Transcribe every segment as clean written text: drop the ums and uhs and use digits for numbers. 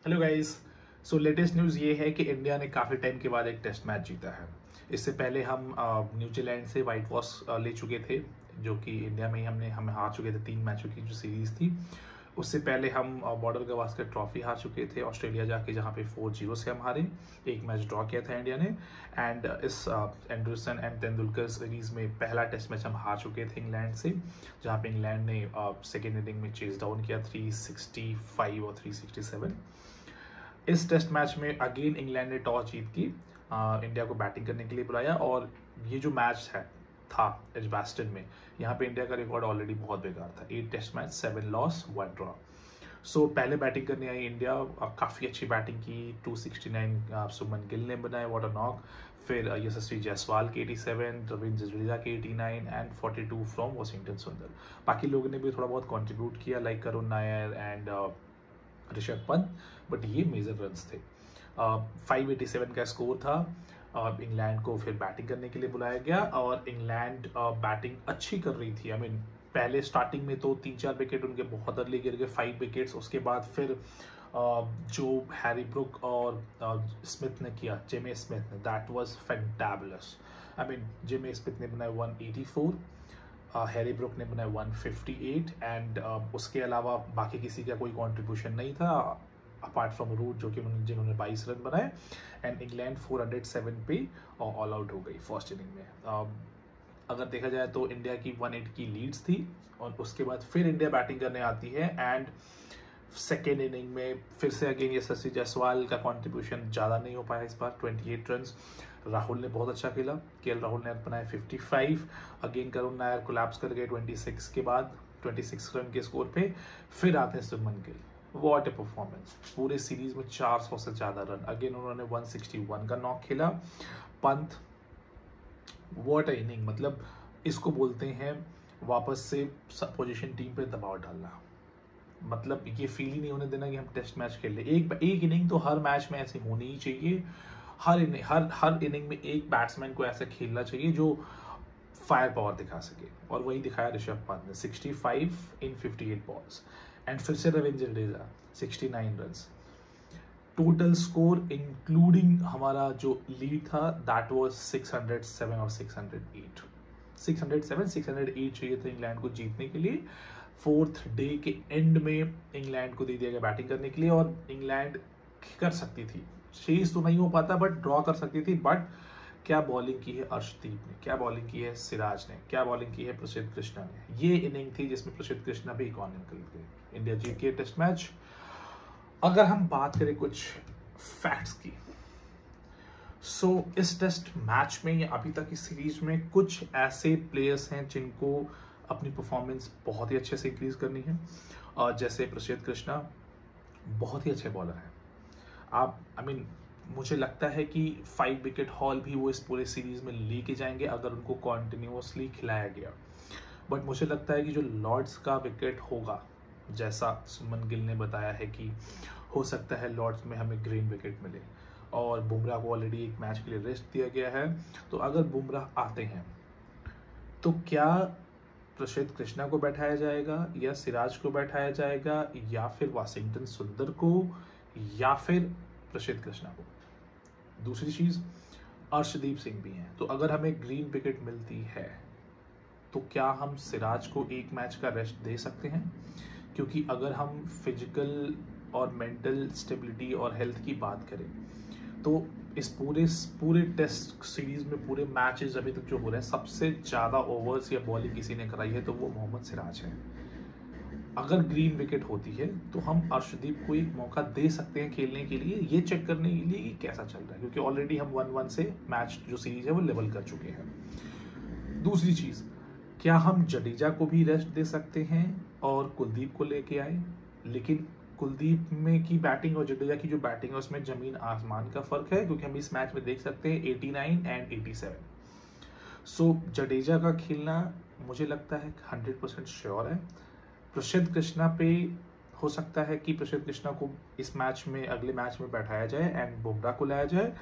Hello guys. So latest news ये है कि इंडिया ने काफ़ी टाइम के बाद एक टेस्ट मैच जीता है। इससे पहले हम न्यूजीलैंड से वाइट वॉश ले चुके थे, जो कि इंडिया में ही हम हार चुके थे 3 मैचों की जो सीरीज़ थी। उससे पहले हम बॉर्डर गवास्कर ट्रॉफी हार चुके थे ऑस्ट्रेलिया जाके, जहाँ पे 4-0 से हम हारे। एक मैच ड्रॉ किया था इंडिया ने। एंड इस एंडरसन एंड तेंदुलकर सीरीज़ में पहला टेस्ट मैच हम हार चुके थे इंग्लैंड से, जहाँ पे इंग्लैंड ने सेकेंड इनिंग में चेज डाउन किया 365 और 367। इस टेस्ट मैच में अगेन इंग्लैंड ने टॉस जीत के इंडिया को बैटिंग करने के लिए बुलाया, और ये जो मैच था एजबास्टन में, यहाँ पे इंडिया का रिकॉर्ड ऑलरेडी बहुत बेकार था। 8 टेस्ट मैच, 7 लॉस 1 ड्रॉ। सो पहले बैटिंग करने आई इंडिया, काफ़ी अच्छी बैटिंग की। 269 सुमन गिल ने बनाए, व्हाट अ नॉक। फिर यशस्वी जायसवाल के 87, रविंद्र जडेजा के 89 एंड 42 फ्रॉम वाशिंगटन सुंदर। बाकी लोगों ने भी थोड़ा बहुत कंट्रीब्यूट किया, like Karun Nair and Rishabh Pant, but ये मेजर रन्स थे। 587 का स्कोर था। इंग्लैंड को फिर बैटिंग करने के लिए बुलाया गया, और इंग्लैंड बैटिंग अच्छी कर रही थी। पहले स्टार्टिंग में तो 3-4 विकेट उनके बहुत अर्ली गिर गए, 5 विकेट्स। उसके बाद फिर जो हैरी ब्रुक और स्मिथ ने किया, जेमे स्मिथ ने, दैट वाज फैंटाबुलस। जेमे स्मिथ ने बनाया 184, हैरी ब्रुक ने बनाया 158, एंड उसके अलावा बाकी किसी का कोई कंट्रीब्यूशन नहीं था अपार्ट फ्रॉम रूट, जो कि जिन्होंने 22 रन बनाए। एंड इंग्लैंड 407 पे ऑल आउट हो गई फर्स्ट इनिंग में। अगर देखा जाए तो इंडिया की 1-8 की लीड्स थी, और उसके बाद फिर इंडिया बैटिंग करने आती है। एंड सेकेंड इनिंग में फिर से अगेन यशस्वी जायसवाल का कंट्रीब्यूशन ज़्यादा नहीं हो पाया इस बार, 28 रन। राहुल ने बहुत अच्छा खेला, केएल राहुल ने बनाया 55। अगेन करुण नायर कोलैप्स कर गए 26 के बाद, 26 रन के स्कोर पे। फिर आते हैं सुमन गिल, व्हाट ए परफॉर्मेंस। पूरे सीरीज में 400 से ज़्यादा रन। अगेन उन्होंने 161 का नॉक खेला। Pant, what A inning. मतलब इसको बोलते हैं वापस से पोजीशन टीम पे दबाव डालना। मतलब ये फील ही नहीं होने देना कि हम टेस्ट मैच खेल रहे। एक इनिंग तो हर मैच में ऐसी होनी ही चाहिए। हर इनिंग में एक बैट्समैन को ऐसा खेलना चाहिए जो फायर पावर दिखा सके, और वही दिखाया ऋषभ पंत ने, 65 इन 58 बॉल्स। एंड फिर से Ravindra Jadeja 69 run. Total score including हमारा जो लीड था, दैट वाज 607 और 608। 608 चाहिए था इंग्लैंड को जीतने के लिए। 4th डे के एंड में इंग्लैंड को दे दिया गया बैटिंग करने के लिए, और इंग्लैंड कर सकती थी, चेज तो नहीं हो पाता बट ड्रॉ कर सकती थी। बट क्या बॉलिंग की है अर्शदीप ने, क्या बॉलिंग की है सिराज ने, क्या बॉलिंग की है प्रसिद्ध कृष्णा ने। ये इनिंग थी जिसमें प्रसिद्ध कृष्णा भी इकॉन निकल गए। इंडिया जीत के टेस्ट मैच। अगर हम बात करें कुछ फैक्ट्स की, सो इस टेस्ट मैच में या अभी तक इस सीरीज में कुछ ऐसे प्लेयर्स हैं जिनको अपनी परफॉर्मेंस बहुत ही अच्छे से इंक्रीज करनी है। जैसे प्रसिद्ध कृष्णा बहुत ही अच्छे बॉलर हैं। मुझे लगता है कि 5 विकेट हॉल भी वो इस पूरे सीरीज में लेके जाएंगे अगर उनको कॉन्टिन्यूसली खिलाया गया। बट मुझे लगता है कि जो लॉर्ड्स का विकेट होगा, जैसा सुमन गिल ने बताया है कि हो सकता है लॉर्ड्स में हमें ग्रीन विकेट मिले, और बुमराह को ऑलरेडी एक मैच के लिए रेस्ट दिया गया है। तो अगर बुमराह आते हैं तो क्या प्रसिद्ध कृष्णा को बैठाया जाएगा, या सिराज को बैठाया जाएगा, या फिर वाशिंगटन सुंदर को, या फिर प्रसिद्ध कृष्णा को। दूसरी चीज, अर्शदीप सिंह भी हैं। तो अगर हमें ग्रीन विकेट मिलती है तो क्या हम सिराज को एक मैच का रेस्ट दे सकते हैं? क्योंकि अगर हम फिजिकल और मेंटल स्टेबिलिटी और हेल्थ की बात करें तो इस पूरे टेस्ट सीरीज में, पूरे मैचेस अभी तक जो हो रहे हैं, सबसे ज़्यादा ओवर्स या बॉलिंग किसी ने कराई है तो वो मोहम्मद सिराज है। अगर ग्रीन विकेट होती है तो हम अर्शदीप को एक मौका दे सकते हैं खेलने के लिए, ये चेक करने के लिए कि कैसा चल रहा है, क्योंकि ऑलरेडी हम 1-1 से मैच जो सीरीज है वो लेवल कर चुके हैं। दूसरी चीज़, क्या हम जडेजा को भी रेस्ट दे सकते हैं और कुलदीप को लेके आए? लेकिन कुलदीप में की बैटिंग और जडेजा की जो बैटिंग है उसमें जमीन आसमान का फर्क है, क्योंकि हम इस मैच में देख सकते हैं 89 एंड 87। सो जडेजा का खेलना मुझे लगता है 100% श्योर है। प्रसिद्ध कृष्णा पे हो सकता है कि प्रसिद्ध कृष्णा को इस मैच में, अगले मैच में बैठाया जाए एंड बुमराह को लाया जाए,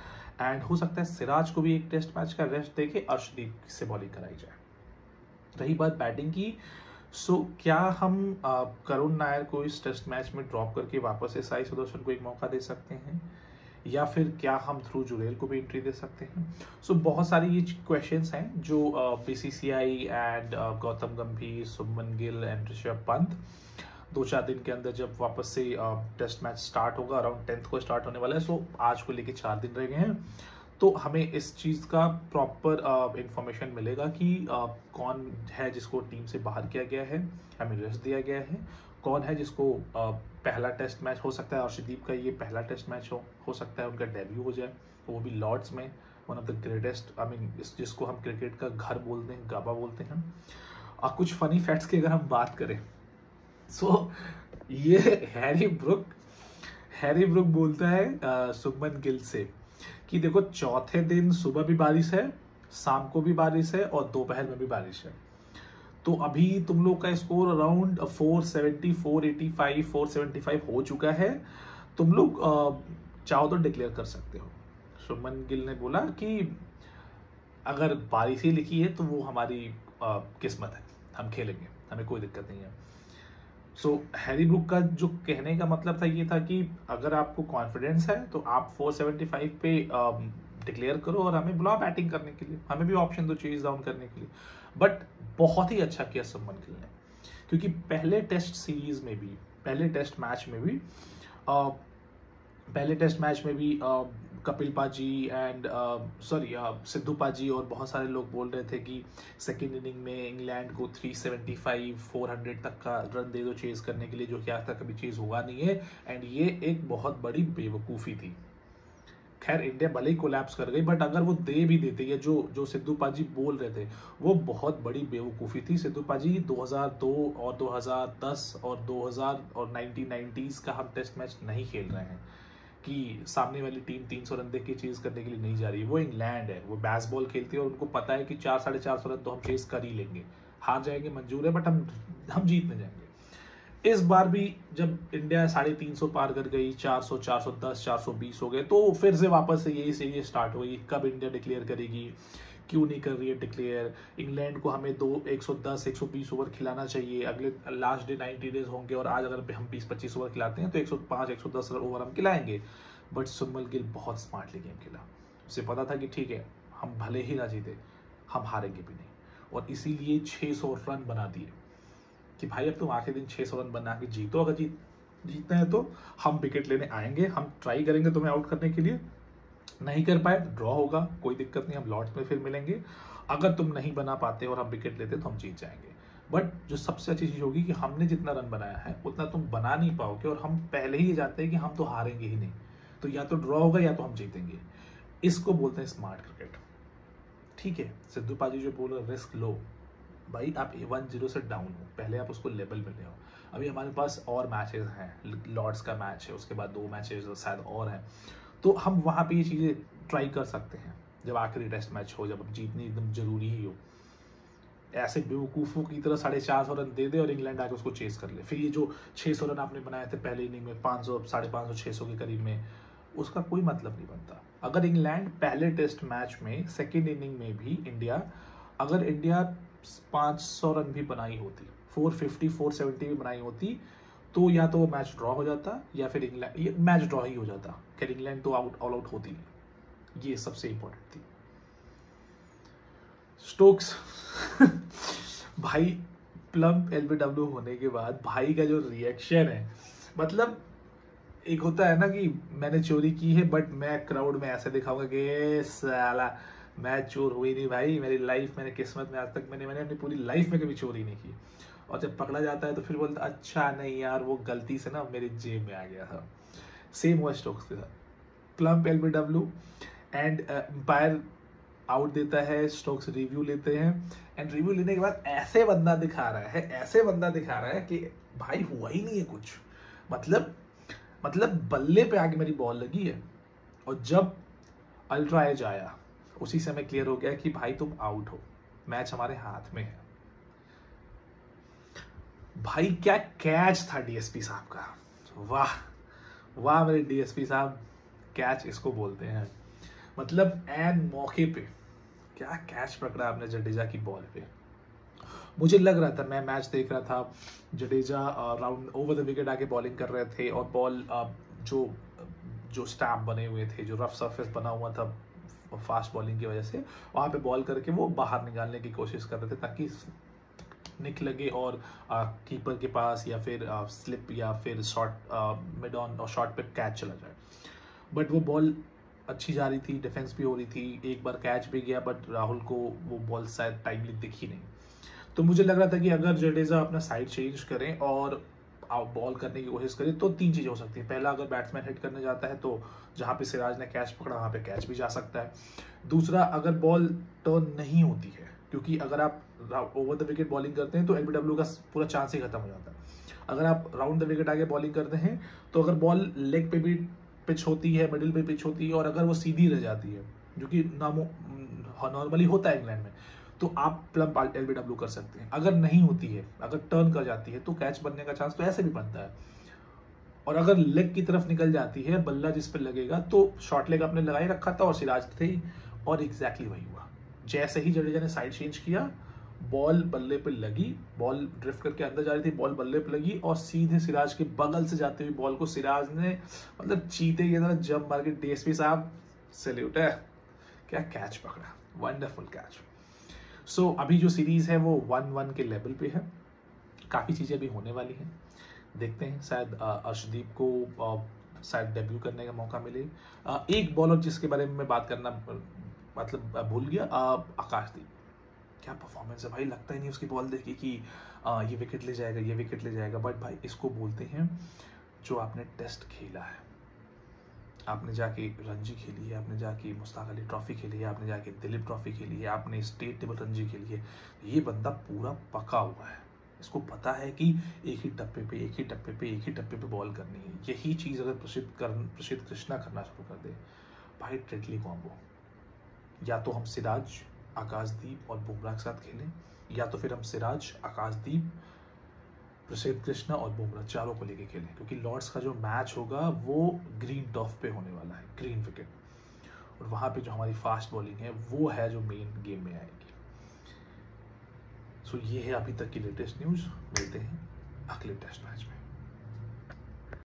एंड हो सकता है सिराज को भी एक टेस्ट मैच का रेस्ट देके अर्शदीप से बॉलिंग कराई जाए। रही बात बैटिंग की, क्या हम करुण नायर को इस टेस्ट मैच में ड्रॉप करके वापस से साई सुदर्शन को एक मौका दे सकते हैं, या फिर क्या हम ध्रुव जुरेल को भी एंट्री दे सकते हैं? बहुत सारी ये क्वेश्चंस हैं जो बीसीसीआई एंड गौतम गंभीर, शुभमन गिल एंड ऋषभ पंत 2-4 दिन के अंदर जब वापस से टेस्ट मैच स्टार्ट होगा, अराउंड 10th को स्टार्ट होने वाला है, आज को लेके 4 दिन रह गए हैं, तो हमें इस चीज़ का प्रॉपर इंफॉर्मेशन मिलेगा कि कौन है जिसको टीम से बाहर किया गया है, हमें रेस्ट दिया गया है, कौन है जिसको पहला टेस्ट मैच हो सकता है, अर्शदीप का ये पहला टेस्ट मैच हो सकता है उनका डेब्यू हो जाए, वो भी लॉर्ड्स में, वन ऑफ द ग्रेटेस्ट, जिसको हम क्रिकेट का घर बोलते हैं, गाबा बोलते हैं। कुछ फनी फैक्ट्स की अगर हम बात करें, ये हैरी ब्रुक बोलता है शुभमन गिल से कि देखो चौथे दिन सुबह भी बारिश है, शाम को भी बारिश है और दोपहर में भी बारिश है, तो अभी तुम लोग का स्कोर अराउंड 470, 485, 475 हो चुका है, तुम लोग चाहो तो डिक्लेयर कर सकते हो। शुभमन गिल ने बोला कि अगर बारिश ही लिखी है तो वो हमारी किस्मत है, हम खेलेंगे, हमें कोई दिक्कत नहीं है। हैरी ब्रुक का जो कहने का मतलब था ये था कि अगर आपको कॉन्फिडेंस है तो आप 475 पे डिक्लेयर करो और हमें बुलाओ बैटिंग करने के लिए, हमें भी ऑप्शन दो चेज डाउन करने के लिए। बट बहुत ही अच्छा किया शुभमन गिल ने, क्योंकि पहले टेस्ट मैच में भी कपिल पाजी एंड सिद्धू पाजी और बहुत सारे लोग बोल रहे थे कि सेकेंड इनिंग में इंग्लैंड को 375, 400 तक का रन दे दो चेज करने के लिए, जो कि आज तक कभी चेज हुआ नहीं है, एंड ये एक बहुत बड़ी बेवकूफ़ी थी। खैर इंडिया भले ही कोलैप्स कर गई, बट अगर वो दे भी देते, या जो सिद्धू पाजी बोल रहे थे वो बहुत बड़ी बेवकूफ़ी थी। सिद्धू पाजी 2002 और 2010 और 2000 और 1990s का हम टेस्ट मैच नहीं खेल रहे हैं कि सामने वाली टीम 300 रन देख के चेज करने के लिए नहीं जा रही है। वो इंग्लैंड है, वो बेसबॉल खेलती है और उनको पता है कि 400-450 रन तो हम चेज कर ही लेंगे, हार जाएंगे मंजूर है, बट हम जीतने जाएंगे। इस बार भी जब इंडिया 350 पार कर गई, 400, 410, 420 हो गए, तो फिर से वापस से यही सीरीज स्टार्ट हुई। कब इंडिया डिक्लेयर करेगी, क्यों नहीं कर रही है डिक्लेयर? इंग्लैंड को हमें 110, 120 ओवर खिलाना चाहिए, अगले लास्ट डे 90 डेज होंगे, और आज अगर हम 20-25 ओवर खिलाते हैं तो 105, 110 ओवर हम खिलाएंगे। बट शुभमन गिल बहुत स्मार्टली गेम खेला, उसे पता था कि ठीक है, हम भले ही ना जीते, हम हारेंगे भी नहीं, और इसीलिए 600 रन बना दिए कि भाई अब तुम आखिरी दिन 600 रन बना के जीतो, अगर जीतना है तो हम विकेट लेने आएंगे, हम ट्राई करेंगे तुम्हें आउट करने के लिए, नहीं कर पाए ड्रॉ होगा, कोई दिक्कत नहीं, हम लॉर्ड्स में फिर मिलेंगे, अगर तुम नहीं बना पाते और हम विकेट लेते तो हम जीत जाएंगे। बट जो सबसे अच्छी चीज़ होगी कि हमने जितना रन बनाया है उतना तुम बना नहीं पाओगे, और हम पहले ही जानते हैं कि हम तो हारेंगे ही नहीं, तो या तो ड्रॉ होगा या तो हम जीतेंगे। इसको बोलते हैं स्मार्ट क्रिकेट। ठीक है, सिद्धू पाजी जो बोल रहे रिस्क लो, भाई आप 1-0 से डाउन हो, पहले आप उसको लेवल में ले आओ। अभी हमारे पास और मैचेस हैं, लॉर्ड्स का मैच है, उसके बाद 2 मैचेस शायद और हैं, तो हम वहाँ पे ये चीज़ें ट्राई कर सकते हैं जब आखिरी टेस्ट मैच हो, जब अब जीतनी एकदम जरूरी ही हो। ऐसे बेवकूफ़ों की तरह 450 रन दे दे और इंग्लैंड आके उसको चेस कर ले, फिर ये जो 600 रन आपने बनाए थे पहले इनिंग में, 500, 550, 600 के करीब में, उसका कोई मतलब नहीं बनता। अगर इंग्लैंड पहले टेस्ट मैच में सेकेंड इनिंग में भी अगर इंडिया 500 रन भी बनाई होती, 450, 470 भी बनाई होती, तो या तो वो मैच ड्रॉ हो जाता, या फिर इंग्लैंड मैच ड्रॉ ही हो जाता। खैर इंग्लैंड तो ऑल आउट होती नहीं, ये सबसे इंपॉर्टेंट थी। स्टोक्स भाई प्लम्प एलबीडब्ल्यू होने के बाद भाई का जो रिएक्शन है, मतलब एक होता है ना कि मैंने चोरी की है, बट मैं क्राउड में ऐसे दिखाऊंगा कि साला मैं चोर हुई नहीं भाई, मेरी लाइफ, मैंने किस्मत में आज तक मैंने अपनी पूरी लाइफ में कभी चोरी नहीं की। और जब पकड़ा जाता है तो फिर बोलता अच्छा नहीं यार, वो गलती से ना मेरी जेब में आ गया था। सेम हुआ स्टोक्स के साथ। Plumb LBW and umpire out देता है, स्टोक्स रिव्यू लेते हैं, एंड रिव्यू लेने के बाद ऐसे बंदा दिखा रहा है कि भाई हुआ ही नहीं है कुछ, मतलब बल्ले पे आके मेरी बॉल लगी है। और जब अल्ट्रा एज आया उसी समय क्लियर हो गया कि भाई तुम आउट हो, मैच हमारे हाथ में है। भाई क्या कैच था डीएसपी साहब का, वाह वाह मेरे डीएसपी साहब, कैच इसको बोलते हैं। मतलब एन मौके पे क्या कैच पकड़ा आपने जडेजा की बॉल पे। मुझे लग रहा था, मैं मैच देख रहा था, Jadeja round over the wicket आके बॉलिंग कर रहे थे और बॉल जो जो स्टैम्प बने हुए थे, जो रफ सरफेस बना हुआ था फास्ट बॉलिंग की वजह से, वहाँ पे बॉल करके वो बाहर निकालने की कोशिश कर रहे थे ताकि निक लगे और कीपर के पास या फिर स्लिप या फिर शॉर्ट मिड ऑन और शॉर्ट पे कैच चला जाए। बट वो बॉल अच्छी जा रही थी, डिफेंस भी हो रही थी, एक बार कैच भी गया, बट राहुल को वो बॉल शायद टाइमली दिखी नहीं। तो मुझे लग रहा था कि अगर जडेजा अपना साइड चेंज करें और बॉल करने की कोशिश करें तो तीन चीज़ें हो सकती है। पहला, अगर बैट्समैन हिट करने जाता है तो जहाँ पे सिराज ने कैच पकड़ा वहाँ पे कैच भी जा सकता है। दूसरा, अगर बॉल टर्न नहीं होती है, क्योंकि अगर आप ओवर द विकेट बॉलिंग करते हैं तो एलबीडब्ल्यू का पूरा चांस ही खत्म हो जाता है। अगर आप राउंड द विकेट आगे बॉलिंग करते हैं तो अगर बॉल लेग पे भी पिच होती है, मिडिल पे पिच होती है और अगर वो सीधी रह जाती है, जो कि नॉर्मली होता है इंग्लैंड में, तो आप प्लम्प एलबीडब्ल्यू कर सकते हैं। अगर नहीं होती है, अगर टर्न कर जाती है तो कैच बनने का चांस तो ऐसे भी बनता है। और अगर लेग की तरफ निकल जाती है, बल्ला जिस पर लगेगा, तो शॉर्ट लेग आपने लगाई रखा था और सिराज थे, और एग्जैक्टली वही हुआ। जैसे ही जडेजा ने साइड चेंज किया, बॉल बल्ले पे लगी, बॉल ड्रिफ्ट करके अंदर जा रही थी, बॉल बल्ले पे लगी और सीधे सिराज के बगल से जाते हुए बॉल को सिराज ने मतलब चीते की तरह जंप मार के, डीएसपी साहब सैल्यूट है, क्या कैच पकड़ा, वंडरफुल कैच। सो अभी जो सीरीज है वो 1-1 के लेवल पे है। काफ़ी चीज़ें अभी होने वाली हैं, देखते हैं, शायद अर्शदीप को शायद डेब्यू करने का मौका मिले। एक बॉलर जिसके बारे में मैं बात करना मतलब भूल गया, आकाशदीप। क्या परफॉर्मेंस है भाई, लगता ही नहीं उसकी बॉल देखी कि ये विकेट ले जाएगा, ये विकेट ले जाएगा। बट भाई इसको बोलते हैं जो आपने टेस्ट खेला है, आपने जाके रणजी खेली है, आपने जाके मुश्ताक अली ट्रॉफी खेली है, आपने जाके दिलीप ट्रॉफी खेली है, आपने स्टेट टेबल रणजी खेली है। ये बंदा पूरा पका हुआ है, इसको पता है कि एक ही टप्पे पे एक ही टप्पे पे एक ही टप्पे पे बॉल करनी है। यही चीज़ अगर प्रसिद्ध कृष्णा करना शुरू कर दे, भाई डेडली कॉम्बो। या तो हम सिराज, आकाशदीप और बुमराह के साथ खेलें, या तो फिर हम सिराज, आकाशदीप, प्रसिद्ध कृष्णा और बुमराह चारों को लेके खेलें, क्योंकि लॉर्ड्स का जो मैच होगा वो ग्रीन टॉप पे होने वाला है, ग्रीन विकेट, और वहाँ पे जो हमारी फास्ट बॉलिंग है वो है जो मेन गेम में आएगी। सो ये है अभी तक की लेटेस्ट न्यूज़। मिलते हैं अगले टेस्ट मैच में।